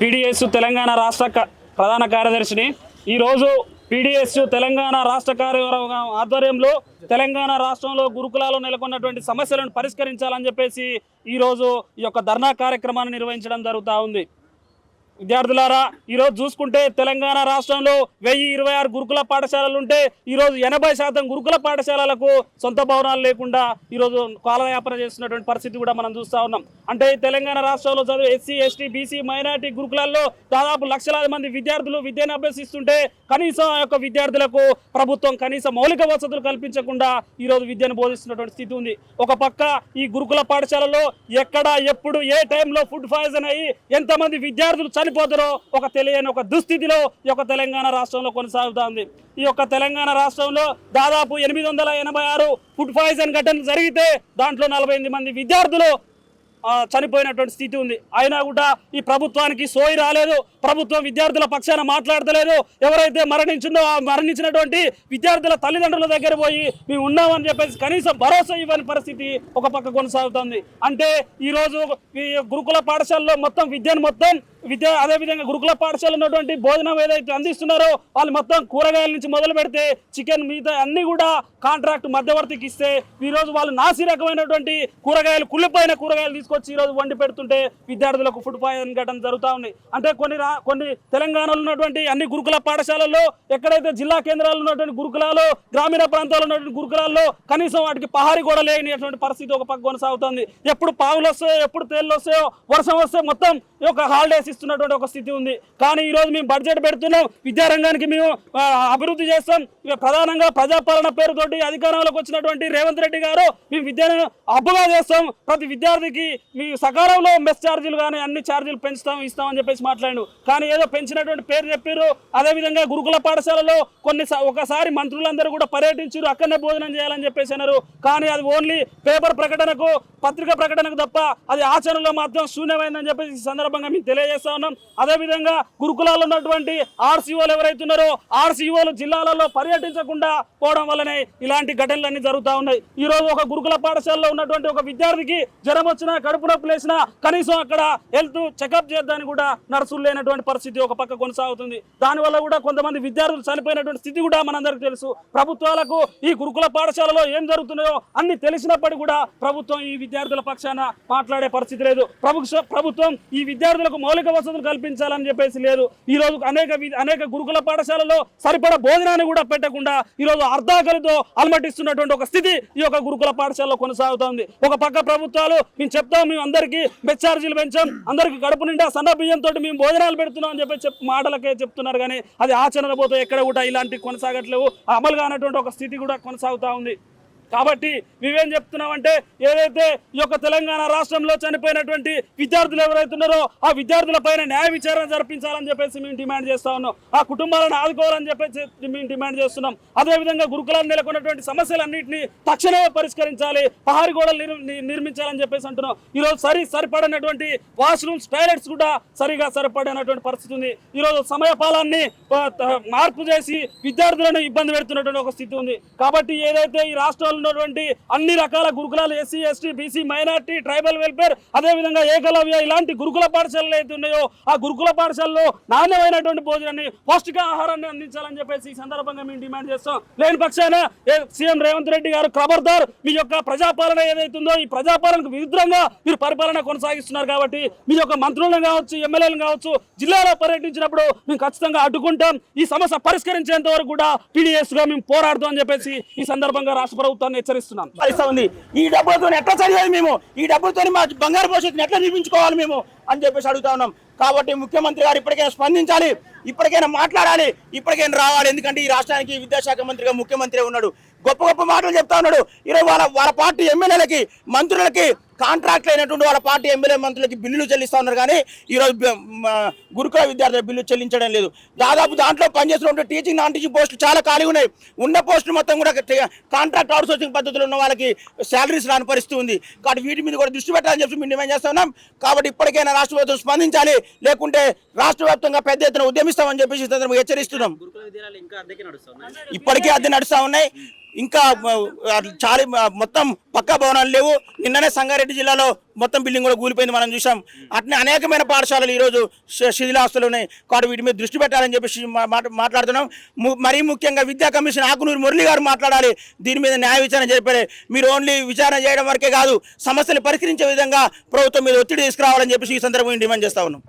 PDS Telangana రాష్ట్ర ప్రధాన కార్యదర్శిని ఈరోజు పీడీఎస్ తెలంగాణ రాష్ట్ర కార్యవర్గం ఆధ్వర్యంలో తెలంగాణ రాష్ట్రంలో గురుకులాల్లో నెలకొన్నటువంటి సమస్యలను పరిష్కరించాలని చెప్పేసి ఈరోజు ఈ యొక్క ధర్నా కార్యక్రమాన్ని నిర్వహించడం జరుగుతూ ఉంది. విద్యార్థులారా, ఈరోజు చూసుకుంటే తెలంగాణ రాష్ట్రంలో 1026 గురుకుల పాఠశాలలు ఉంటే ఈరోజు 80% గురుకుల పాఠశాలలకు సొంత భవనాలు లేకుండా ఈరోజు కాలయాపన చేస్తున్నటువంటి పరిస్థితి కూడా మనం చూస్తూ ఉన్నాం. అంటే తెలంగాణ రాష్ట్రంలో చదివే ఎస్సీ, ఎస్టీ, బీసీ, మైనారిటీ గురుకులాల్లో దాదాపు లక్షలాది మంది విద్యార్థులు విద్యను అభ్యసిస్తుంటే కనీసం ఆ యొక్క విద్యార్థులకు ప్రభుత్వం కనీస మౌలిక వసతులు కల్పించకుండా ఈరోజు విద్యను బోధిస్తున్నటువంటి స్థితి ఉంది. ఒక పక్క ఈ గురుకుల పాఠశాలలో ఎక్కడ ఎప్పుడు ఏ టైంలో ఫుడ్ పాయిజన్ అయ్యి ఎంతమంది విద్యార్థులు చనిపోతారో ఒక తెలియని ఒక దుస్థితిలో ఈ యొక్క తెలంగాణ రాష్ట్రంలో కొనసాగుతోంది. ఈ యొక్క తెలంగాణ రాష్ట్రంలో దాదాపు 886 ఫుడ్ పాయిజన్ ఘటనలు జరిగితే దాంట్లో 48 మంది విద్యార్థులు చనిపోయినటువంటి స్థితి ఉంది. అయినా కూడా ఈ ప్రభుత్వానికి సోయి రాలేదు. ప్రభుత్వం విద్యార్థుల పక్షాన మాట్లాడతలేదు. ఎవరైతే మరణించిందో ఆ మరణించినటువంటి విద్యార్థుల తల్లిదండ్రుల దగ్గర పోయి మేము ఉన్నామని చెప్పేసి కనీసం భరోసా ఇవ్వని పరిస్థితి ఒక పక్క కొనసాగుతుంది. అంటే ఈరోజు ఈ గురుకుల పాఠశాలలో విద్య అదేవిధంగా గురుకుల పాఠశాల ఉన్నటువంటి భోజనం ఏదైతే అందిస్తున్నారో వాళ్ళు మొత్తం కూరగాయల నుంచి మొదలు పెడితే చికెన్ మిగతా అన్ని కూడా కాంట్రాక్ట్ మధ్యవర్తికి ఇస్తే ఈరోజు వాళ్ళు నాసి రకమైనటువంటి కూరగాయలు కుళ్ళిపోయిన కూరగాయలు తీసుకొచ్చి ఈరోజు వండి పెడుతుంటే విద్యార్థులకు ఫుడ్ పాయిజన్ ఘటన జరుగుతూ ఉన్నాయి. అంటే కొన్ని తెలంగాణలో ఉన్నటువంటి అన్ని గురుకుల పాఠశాలల్లో ఎక్కడైతే జిల్లా కేంద్రాల్లో ఉన్నటువంటి గురుకులాలు, గ్రామీణ ప్రాంతాల్లో ఉన్నటువంటి గురుకులాల్లో కనీసం వాటికి పహారీ కూడా లేనిటువంటి పరిస్థితి ఒక పక్క కొనసాగుతుంది. ఎప్పుడు పావులు వస్తాయో, ఎప్పుడు తేళ్ళు వస్తాయో, వర్షం వస్తే మొత్తం ఈ యొక్క హాలిడేస్ ఇస్తున్నటువంటి ఒక స్థితి ఉంది. కానీ ఈరోజు మేము బడ్జెట్ పెడుతున్నాం, విద్యారంగానికి మేము అభివృద్ధి చేస్తాం. ప్రధానంగా ప్రజాపాలన పేరుతోటి అధికారంలోకి వచ్చినటువంటి రేవంత్ రెడ్డి గారు మేము విద్యను అబ్బుగా చేస్తాం, ప్రతి విద్యార్థికి మీ సకాలంలో మెస్ ఛార్జీలు కానీ అన్ని ఛార్జీలు ఇస్తామని చెప్పేసి మాట్లాడాను. కానీ ఏదో పెంచినటువంటి పేరు చెప్పారు. అదేవిధంగా గురుకుల పాఠశాలలో ఒకసారి మంత్రులందరూ కూడా పర్యటించారు, అక్కడనే భోజనం చేయాలని చెప్పేసి అన్నారు. కానీ అది ఓన్లీ పేపర్ ప్రకటనకు, పత్రిక ప్రకటనకు తప్ప అది ఆచరణలో మాత్రం శూన్యమైందని చెప్పేసి ఈ సందర్భంగా మేము తెలియజేస్తా ఉన్నాం. అదేవిధంగా గురుకులాల్లో ఉన్నటువంటి ఆర్సీఓలు ఎవరైతున్నారో ఆర్సీఓలు జిల్లాలలో పర్యటించకుండా పోవడం వల్లనే ఇలాంటి ఘటనలన్నీ జరుగుతూ ఉన్నాయి. ఈ రోజు ఒక గురుకుల పాఠశాలలో ఉన్నటువంటి ఒక విద్యార్థికి జ్వరం వచ్చినా, కడుపు నొప్పి లేచినా కనీసం అక్కడ హెల్త్ చెకప్ చేద్దానికి కూడా నర్సులు లేనటువంటి పరిస్థితి ఒక పక్క కొనసాగుతుంది. దానివల్ల కూడా కొంతమంది విద్యార్థులు చనిపోయినటువంటి స్థితి కూడా మనందరికీ తెలుసు. ప్రభుత్వాలకు ఈ గురుకుల పాఠశాలలో ఏం జరుగుతున్నాయో అన్ని తెలిసినప్పటికీ కూడా ప్రభుత్వం ఈ విద్యార్థుల పక్షాన మాట్లాడే పరిస్థితి లేదు. ప్రభుత్వం ఈ విద్యార్థులకు మౌలిక వసతులు కల్పించాలని చెప్పేసి లేదు. ఈ రోజు అనేక గురుకుల పాఠశాలలో సరిపడా భోజనాన్ని కూడా పెట్టకుండా ఈరోజు అర్ధాకలితో అలమటిస్తున్నటువంటి ఒక స్థితి ఈ యొక్క గురుకుల పాఠశాలలో కొనసాగుతోంది. ఒక పక్క ప్రభుత్వాలు మేము చెప్తాం, మేము అందరికీ మెస్ ఛార్జీలు పెంచాం, అందరికీ కడుపు నిండా సన్న బియ్యంతో మేము భోజనాలు పెడుతున్నాం అని చెప్పి మాటలకే చెప్తున్నారు. కానీ అది ఆచరణ పోతే ఎక్కడ కూడా ఇలాంటి కొనసాగట్లేవు, అమలు కానటువంటి ఒక స్థితి కూడా కొనసాగుతూ ఉంది. కాబట్టి మేమేం చెప్తున్నామంటే ఏదైతే ఈ యొక్క తెలంగాణ రాష్ట్రంలో చనిపోయినటువంటి విద్యార్థులు ఎవరైతున్నారో ఆ విద్యార్థుల పైన న్యాయ విచారణ జరిపించాలని చెప్పేసి మేము డిమాండ్ చేస్తా ఉన్నాం. ఆ కుటుంబాలను ఆదుకోవాలని చెప్పేసి మేము డిమాండ్ చేస్తున్నాం. అదేవిధంగా గురుకులాలు నెలకొన్నటువంటి సమస్యలన్నింటినీ తక్షణమే పరిష్కరించాలి, పహారీ గోడలు నిర్మించాలని చెప్పేసి అంటున్నాం. ఈరోజు సరిపడినటువంటి వాష్రూమ్స్, టాయిలెట్స్ కూడా సరిగా సరిపడినటువంటి పరిస్థితి ఉంది. ఈరోజు సమయపాలన్ని మార్పు చేసి విద్యార్థులను ఇబ్బంది పెడుతున్నటువంటి ఒక స్థితి ఉంది. కాబట్టి ఏదైతే ఈ రాష్ట్రంలో ఉన్నటువంటి అన్ని రకాల గురుకులాలు, SC, ST, BC, minority, tribal welfare, అదేవిధంగా ఏకలవ్య ఇలాంటి గురుకుల పాఠశాలలు అయితే ఉన్నాయో ఆ గురుకుల పాఠశాలలో నాణ్యమైనటువంటి భోజనాన్ని, పౌష్టికాహారాన్ని అందించాలని చెప్పేసి ఈ సందర్భంగా మేము డిమాండ్ చేస్తాం. లేని పక్షాన సీఎం రేవంత్ రెడ్డి గారు ఖబర్దార్, మీ యొక్క ప్రజాపాలన ఏదైతుందో ఈ ప్రజాపాలనకు విరుద్ధంగా మీరు పరిపాలన కొనసాగిస్తున్నారు. కాబట్టి మీ యొక్క మంత్రులను కావచ్చు, ఎమ్మెల్యేలను కావచ్చు, జిల్లాలో పర్యటించినప్పుడు మేము ఖచ్చితంగా అడ్డుకుంటాం. ఈ సమస్య పరిష్కరించేంత వరకు కూడా పీడీఎస్ గా మేము పోరాడుతాం అని చెప్పేసి ఈ సందర్భంగా రాష్ట్ర ప్రభుత్వం హెచ్చరిస్తున్నాం. ఈ డబ్బులతో ఎట్లా చదివేది మేము, ఈ డబ్బులతో మా బంగారు భవిష్యత్తుని ఎట్లా నిర్మించుకోవాలి మేము అని చెప్పేసి అడుగుతా ఉన్నాం. కాబట్టి ముఖ్యమంత్రి గారు ఇప్పటికైనా స్పందించాలి, ఇప్పటికైనా మాట్లాడాలి, ఇప్పటికైనా రావాలి. ఎందుకంటే ఈ రాష్ట్రానికి విద్యాశాఖ మంత్రిగా ముఖ్యమంత్రి ఉన్నాడు, గొప్ప గొప్ప మాటలు చెప్తా ఉన్నాడు. ఈరోజు వాళ్ళ పార్టీ ఎమ్మెల్యేలకి, మంత్రులకి కాంట్రాక్ట్లు అయినటువంటి వాళ్ళ పార్టీ ఎమ్మెల్యే మంత్రులకి బిల్లులు చెల్లిస్తూ ఉన్నారు. కానీ ఈరోజు గురుకుల విద్యార్థుల బిల్లు చెల్లించడం లేదు. దాదాపు దాంట్లో పనిచేస్తున్న టీచింగ్, నాన్ టీచింగ్ పోస్టులు చాలా ఖాళీ ఉన్నాయి. ఉన్న పోస్టులు మొత్తం కూడా కాంట్రాక్ట్ అవుట్సోర్సింగ్ పద్ధతిలో ఉన్న వాళ్ళకి శాలరీస్ రాని పరిస్థితి ఉంది. కాబట్టి వీటి మీద కూడా దృష్టి పెట్టాలని చెప్పి మేము డిమాండ్ చేస్తున్నాం. కాబట్టి ఇప్పటికైనా రాష్ట్ర ప్రభుత్వం స్పందించాలి, లేకుంటే రాష్ట్ర వ్యాప్తంగా పెద్ద ఎత్తున ఉద్యమిస్తాం. చేస్తామని చెప్పేసి ఈ సందర్భంగా హెచ్చరిస్తున్నాం. గురుకుల విద్యాలయాలు ఇంకా అద్దెకి నడుస్తున్నాయి. ఇప్పటికీ అద్దె నడుస్తూ ఉన్నాయి. ఇంకా చాలా మొత్తం పక్కా భవనాలు లేవు. నిన్ననే సంగారెడ్డి జిల్లాలో మొత్తం బిల్డింగ్ కూడా కూలిపోయింది, మనం చూసాం. అట్నే అనేకమైన పాఠశాలలు ఈరోజు శిథిలాస్తులు ఉన్నాయి. కాబట్టి వీటి మీద దృష్టి పెట్టాలని చెప్పేసి మాట్లాడుతున్నాం. మరీ ముఖ్యంగా విద్యా కమిషన్ ఆకునూరు మురళి గారు మాట్లాడాలి. దీని మీద న్యాయ విచారణ జరిపాలి. మీరు ఓన్లీ విచారణ చేయడం వరకే కాదు, సమస్యలు పరిష్కరించే విధంగా ప్రభుత్వం మీద ఒత్తిడి తీసుకురావాలని చెప్పేసి ఈ సందర్భంగా డిమాండ్ చేస్తా ఉన్నాం.